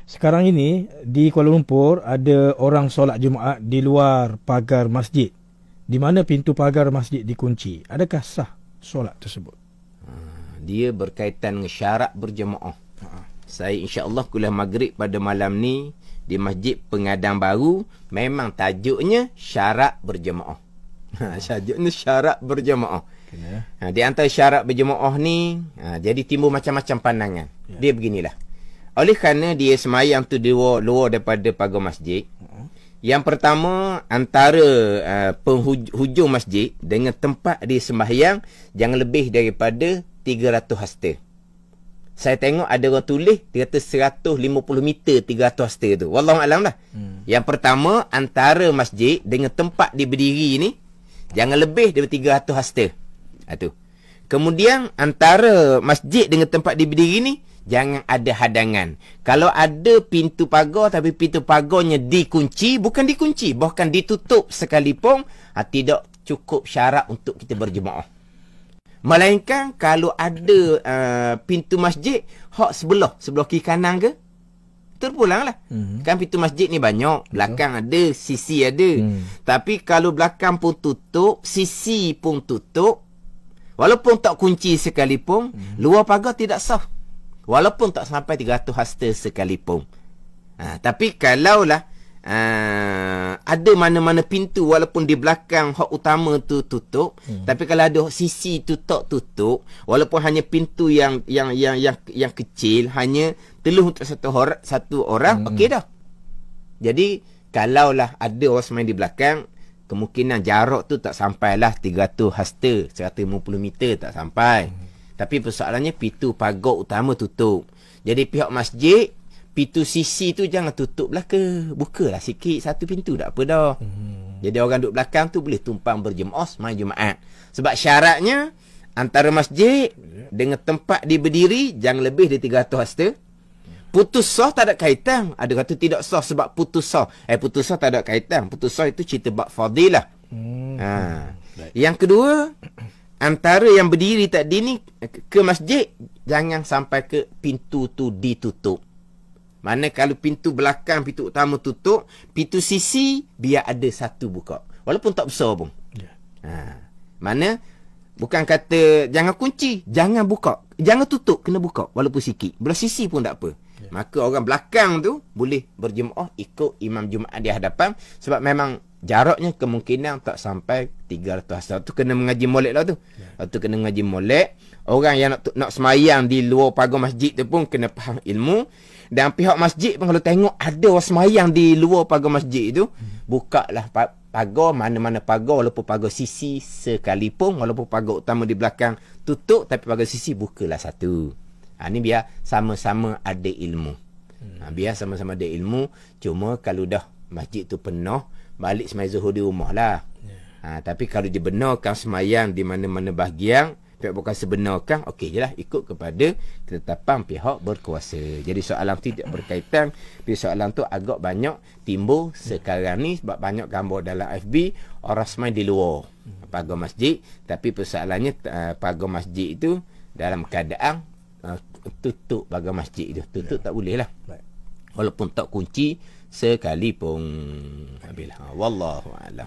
Sekarang ini di Kuala Lumpur ada orang solat Jumaat di luar pagar masjid, di mana pintu pagar masjid dikunci. Adakah sah solat tersebut? Dia berkaitan dengan syarat berjemaah. Saya insya-Allah kuliah maghrib pada malam ni di Masjid Pengadang Baru, memang tajuknya syarat berjemaah. Tajuknya syarat berjemaah. Di antara syarat berjemaah ni, jadi timbul macam-macam pandangan. Dia beginilah. Oleh kerana dia semayang tu luar daripada pagar masjid, yang pertama, antara penghujung masjid dengan tempat dia sembahyang jangan lebih daripada 300 hasta. Saya tengok ada orang tulis dia kata 150 meter 300 hasta tu. Wallahualam lah. Yang pertama, antara masjid dengan tempat dia berdiri ni jangan lebih daripada 300 hasta. Itu. Kemudian antara masjid dengan tempat dia berdiri ni jangan ada hadangan. Kalau ada pintu pagar tapi pintu pagarnya dikunci, bukan dikunci, bahkan ditutup sekalipun, tidak cukup syarat untuk kita berjemaah. Melainkan kalau ada pintu masjid hak sebelah kiri kanan ke, terpulanglah. Kan pintu masjid ni banyak, belakang ada, sisi ada. Tapi kalau belakang pun tutup, sisi pun tutup, walaupun tak kunci sekalipun, luar pagar tidak sah. Walaupun tak sampai 300 hasta sekalipun. Tapi kalaulah ada mana-mana pintu walaupun di belakang hak utama tu tutup, tapi kalau ada sisi tu tak tutup, walaupun hanya pintu yang kecil, hanya teluh untuk satu orang, okey dah. Jadi kalaulah ada orang semain di belakang, kemungkinan jarak tu tak sampailah 300 hasta, 150 meter tak sampai. Tapi persoalannya pintu pagar utama tutup. Jadi pihak masjid, pintu sisi tu jangan tutup lah ke. Bukalah sikit satu pintu, tak apa dah. Jadi orang duduk belakang tu boleh tumpang berjemaah sembahyang Jumaat. Sebab syaratnya antara masjid dengan tempat dia berdiri jangan lebih dari 300 hasta. Putus sah tak ada kaitan. Ada kata tidak sah sebab putus sah. Putus sah tak ada kaitan. Putus sah itu cerita bab fadilah. Yang kedua, antara yang berdiri tadi ni ke masjid jangan sampai ke pintu tu ditutup. Mana kalau pintu belakang, pintu utama tutup, pintu sisi biar ada satu buka. Walaupun tak besar pun. Mana bukan kata jangan kunci, jangan buka, jangan tutup, kena buka walaupun sikit. Belah sisi pun tak apa. Maka orang belakang tu boleh berjemaah ikut imam Jumaat di hadapan, sebab memang jaraknya kemungkinan tak sampai 300 hasta. Tu kena mengaji molek lah tu. Tu kena mengaji molek. Orang yang nak semayang di luar pagar masjid tu pun kena faham ilmu. Dan pihak masjid pun kalau tengok ada orang semayang di luar pagar masjid tu, bukalah pagar, mana-mana pagar, walaupun pagar sisi sekalipun, walaupun pagar utama di belakang tutup, tapi pagar sisi bukalah satu. Ni biar sama-sama ada ilmu. Biar sama-sama ada ilmu. Cuma kalau dah masjid tu penuh, balik semayang zuhur di rumah lah. Tapi kalau dibenarkan semayang di mana-mana bahagian, pihak bukan sebenarkan, okey je lah, ikut kepada ketetapan pihak berkuasa. Jadi soalan tidak berkaitan. Tapi soalan tu agak banyak timbul sekarang ni sebab banyak gambar dalam FB orang semayang di luar pagar masjid, tapi persoalannya pagar masjid itu dalam keadaan tutup pagar masjid itu. Tutup tak boleh lah. Walaupun tak kunci sekalipun. Wallahu a'lam.